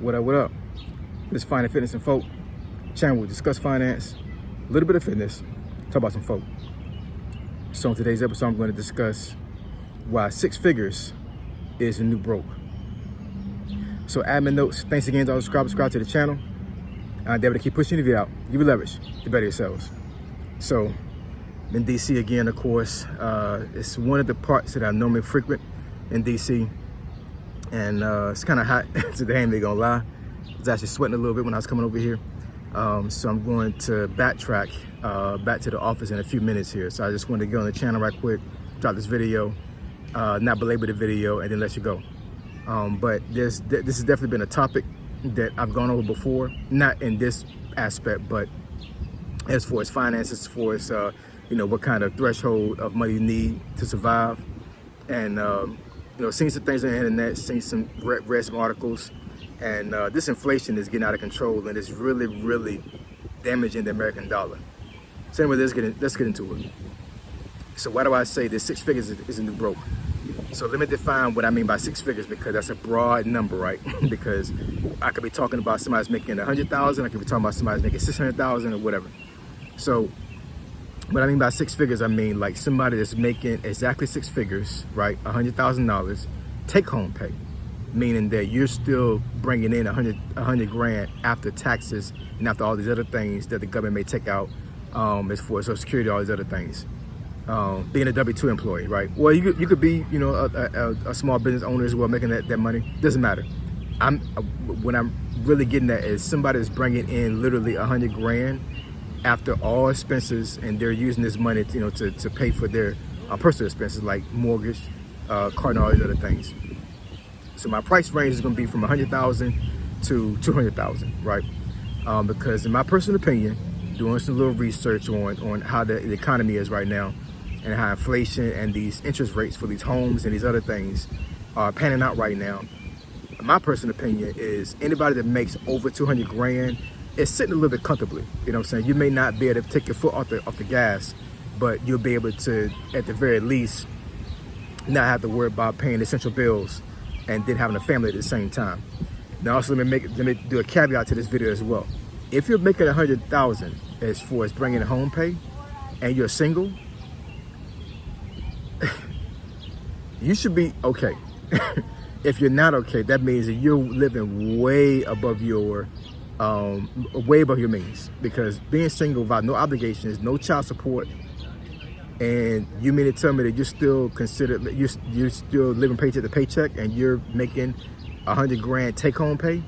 What up? This is Finance, Fitness, and Folk channel. We discuss finance, a little bit of fitness, talk about some folk. So in today's episode, I'm going to discuss why six figures is the new broke. So admin notes, thanks again to all the subscribe to the channel. I'm able to keep pushing the video out. Give you leverage, you better yourselves. So in DC again, of course, it's one of the parts that I normally frequent in DC. And it's kind of hot today, ain't gonna lie. I was actually sweating a little bit when I was coming over here. So I'm going to backtrack back to the office in a few minutes here. So I just wanted to get on the channel right quick, drop this video, not belabor the video, and then let you go. But this has definitely been a topic that I've gone over before, not in this aspect, but as far as finances, as far as what kind of threshold of money you need to survive. And seen some things on the internet, seen some read some articles, and this inflation is getting out of control, and it's really, really damaging the American dollar. So anyway, let's get into it. So why do I say that six figures is a new broke? So let me define what I mean by six figures, because that's a broad number, right? Because I could be talking about somebody's making 100,000, I could be talking about somebody's making 600,000 or whatever. So what I mean by six figures, I mean like somebody that's making exactly six figures, right? $100,000 take home pay, meaning that you're still bringing in 100 grand after taxes and after all these other things that the government may take out as far as Social Security, all these other things. Being a W-2 employee, right? Well, you could be, a small business owner as well, making that money. Doesn't matter. What I'm really getting at is somebody that's bringing in literally 100 grand after all expenses, and they're using this money to pay for their personal expenses like mortgage, car, and all these other things. So my price range is going to be from 100,000 to 200,000, right? Because in my personal opinion, doing some little research on how the economy is right now, and how inflation and these interest rates for these homes and these other things are panning out right now, my personal opinion is anybody that makes over 200 grand is sitting a little bit comfortably. You know what I'm saying? You may not be able to take your foot off the gas, but you'll be able to, at the very least, not have to worry about paying essential bills and then having a family at the same time. Now also let me do a caveat to this video as well. If you're making 100,000 as far as bringing home pay and you're single, you should be okay. If you're not okay, that means that you're living way above your means, because being single without no obligations, no child support, and you mean to tell me that you're still considered, you're still living paycheck to paycheck, and you're making 100 grand take home pay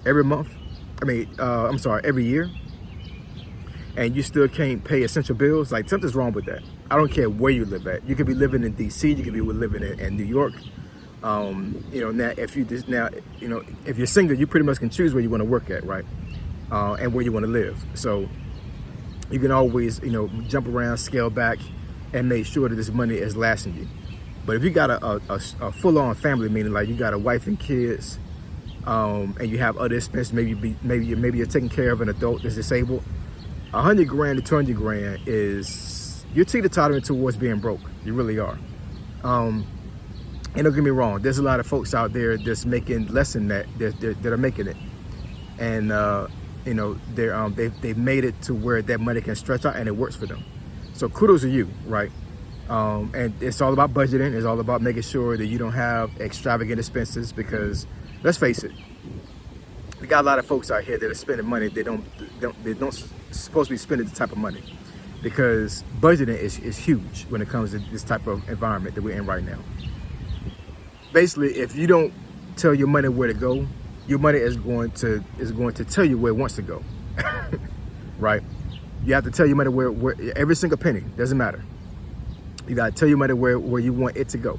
every month? Every year, and you still can't pay essential bills? Like, something's wrong with that. I don't care where you live at. You could be living in DC, you could be living in New York. Now if you're single, you pretty much can choose where you want to work at, right? And where you want to live. So you can always, jump around, scale back, and make sure that this money is lasting you. But if you got a full-on family, meaning like you got a wife and kids, and you have other expenses, maybe you're taking care of an adult that's disabled, 100 grand to 200 grand is, you're teeter-tottering towards being broke. You really are. And don't get me wrong, there's a lot of folks out there that's making less than that that are making it, and they've made it to where that money can stretch out and it works for them. So kudos to you, right? And it's all about budgeting. It's all about making sure that you don't have extravagant expenses, because let's face it, we got a lot of folks out here that are spending money they don't supposed to be spending the type of money, because budgeting is huge when it comes to this type of environment that we're in right now. Basically, if you don't tell your money where to go, your money is going to tell you where it wants to go, right? You have to tell your money where every single penny, doesn't matter. You got to tell your money where you want it to go.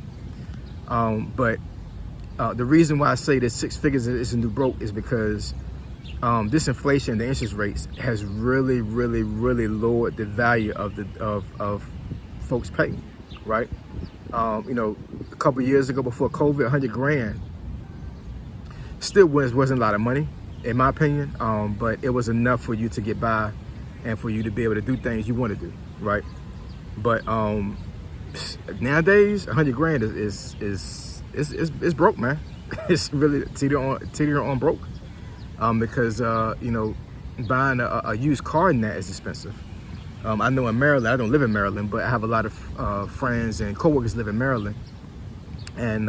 But the reason why I say that six figures is a new broke is because this inflation, the interest rates, has really, really, really lowered the value of folks' pay, right? A couple of years ago, before COVID, 100 grand still wasn't a lot of money, in my opinion, but it was enough for you to get by and for you to be able to do things you want to do, right? But nowadays, 100 grand is broke, man. It's really teeter on broke, because buying a used car in that is expensive. I know in Maryland, I don't live in Maryland, but I have a lot of friends and coworkers live in Maryland, and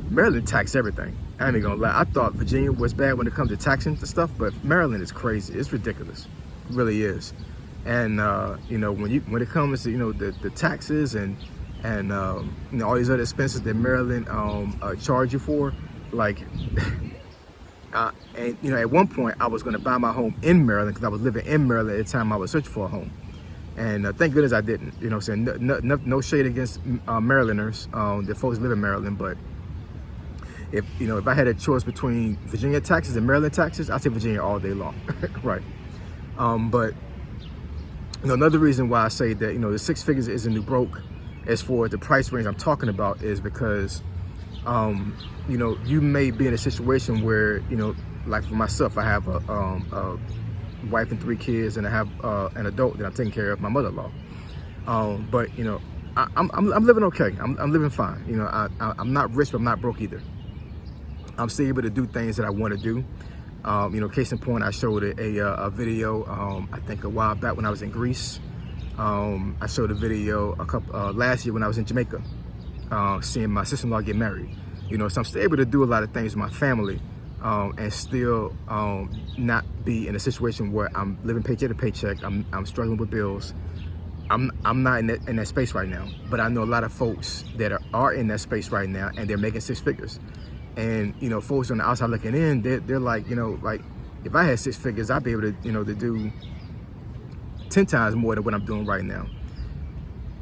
Maryland tax everything. I ain't gonna lie. I thought Virginia was bad when it comes to taxing the stuff, but Maryland is crazy. It's ridiculous, it really is. And when it comes to the taxes and all these other expenses that Maryland charge you for, like, and at one point I was going to buy my home in Maryland because I was living in Maryland at the time I was searching for a home, and thank goodness I didn't. No shade against Marylanders, the folks live in Maryland, but if I had a choice between Virginia taxes and Maryland taxes, I'd say Virginia all day long, right? But another reason why I say that the six figures is a new broke, as for the price range I'm talking about, is because you may be in a situation where like for myself, I have a wife and 3 kids, and I have an adult that I'm taking care of, my mother-in-law. But I'm living okay. I'm living fine. I'm not rich, but I'm not broke either. I'm still able to do things that I want to do. Case in point, I showed a video I think a while back when I was in Greece. I showed a video last year when I was in Jamaica, seeing my sister-in-law get married. So I'm still able to do a lot of things with my family, and still not be in a situation where I'm living paycheck to paycheck. I'm struggling with bills. I'm not in that space right now, but I know a lot of folks that are in that space right now, and they're making 6 figures. And folks on the outside looking in, they're like, like, if I had 6 figures, I'd be able to to do 10 times more than what I'm doing right now.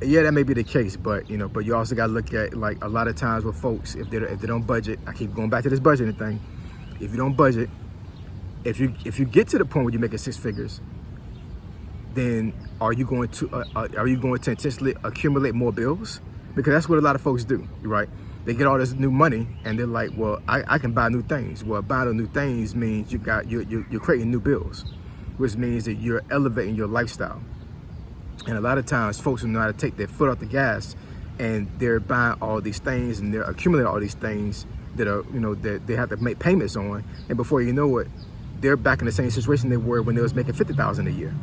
Yeah, that may be the case, but but you also got to look at, like, a lot of times with folks, if they don't budget. I keep going back to this budgeting thing. If you don't budget, if you get to the point where you're making 6 figures, then are you going to intentionally accumulate more bills? Because that's what a lot of folks do, right? They get all this new money and they're like, well, I can buy new things. Well, buying new things means you're creating new bills, which means that you're elevating your lifestyle. And a lot of times folks don't know how to take their foot off the gas, and they're buying all these things and they're accumulating all these things that are, that they have to make payments on. And before you know it, they're back in the same situation they were when they was making $50,000 a year.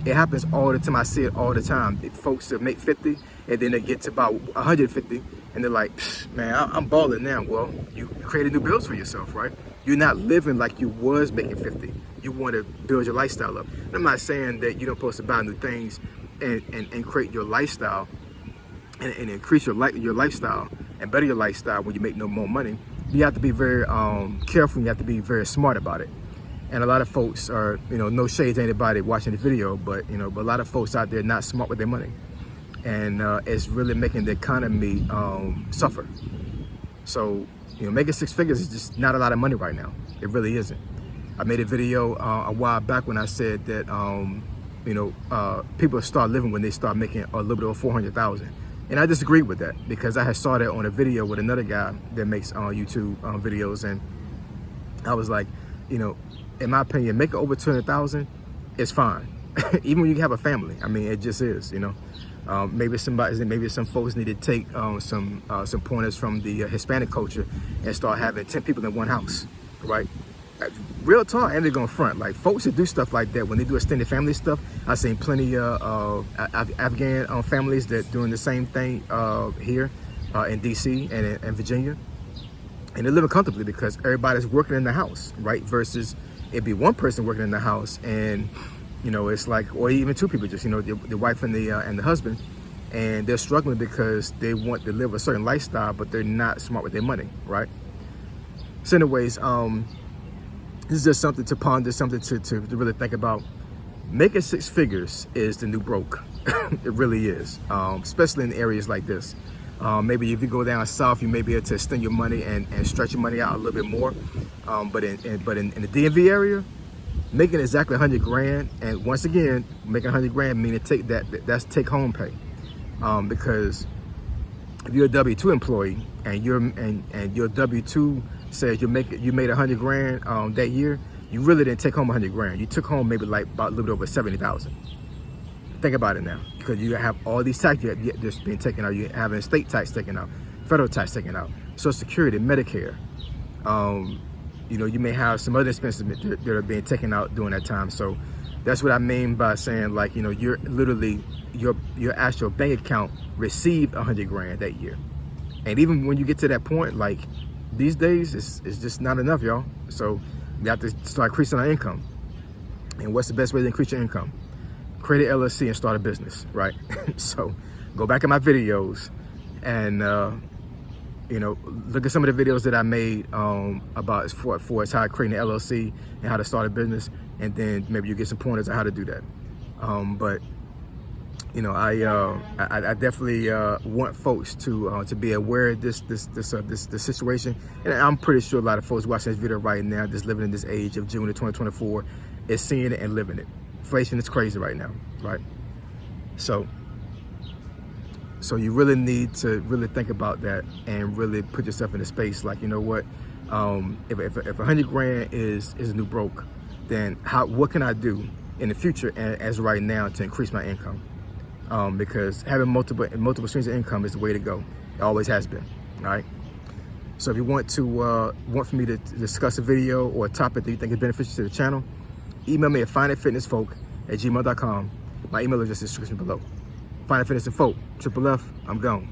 It happens all the time. I see it all the time. Folks that make 50 and then they get to about 150 and they're like, man, I'm balling now. Well, you created new bills for yourself, right? You're not living like you was making 50. You want to build your lifestyle up. And I'm not saying that you're not supposed to buy new things and create your lifestyle and increase your lifestyle and better your lifestyle when you make no more money. You have to be very careful. You have to be very smart about it. And a lot of folks are, no shade to anybody watching the video, but but a lot of folks out there not smart with their money, and it's really making the economy suffer. So making 6 figures is just not a lot of money right now. It really isn't. I made a video a while back when I said that people start living when they start making a little bit over 400,000, and I disagreed with that because I had saw that on a video with another guy that makes YouTube videos, and I was like, in my opinion, making over 200,000 is fine, even when you have a family. I mean, it just is. Maybe some folks need to take some pointers from the Hispanic culture and start having 10 people in one house, right? Real talk, and they're gonna front. Like, folks that do stuff like that, when they do extended family stuff, I've seen plenty of Afghan families that doing the same thing here in DC and in Virginia, and they're living comfortably because everybody's working in the house, right? Versus it'd be one person working in the house, and it's like, or even 2 people, just the wife and the husband, and they're struggling because they want to live a certain lifestyle, but they're not smart with their money, right? So anyways, this is just something to ponder, something to really think about. Making 6 figures is the new broke. It really is, especially in areas like this. Maybe if you go down south, you may be able to extend your money and stretch your money out a little bit more. But in the DMV area, making exactly 100 grand, and once again, making 100 grand meaning that's take home pay. Because if you're a W-2 employee and your W-2 says you made 100 grand that year, you really didn't take home 100 grand. You took home maybe like about a little bit over 70,000. Think about it now, because you have all these taxes just being taken out. You're having state tax taken out, federal tax taken out, Social Security, Medicare, You know, you may have some other expenses that are being taken out during that time. So that's what I mean by saying, like, you know, you're literally, your actual bank account received 100 grand that year. And even when you get to that point, like these days, it's just not enough, y'all. So we have to start increasing our income. And what's the best way to increase your income? Create an LLC and start a business, right? So go back in my videos and, you know, look at some of the videos that I made about as far as how to create an LLC and how to start a business, and then maybe you get some pointers on how to do that. But you know, I definitely want folks to be aware of this situation, and I'm pretty sure a lot of folks watching this video right now, just living in this age of June of 2024, is seeing it and living it. Inflation is crazy right now, right? So you really need to really think about that and really put yourself in a space like, you know what, if 100 grand is a new broke, then what can I do in the future as right now to increase my income? Because having multiple streams of income is the way to go. It always has been, all right? So if you want for me to discuss a video or a topic that you think is beneficial to the channel, email me at finditfitnessfolk@gmail.com. My email address is in the description below. Find It Fitness and Folk, Triple F, I'm gone.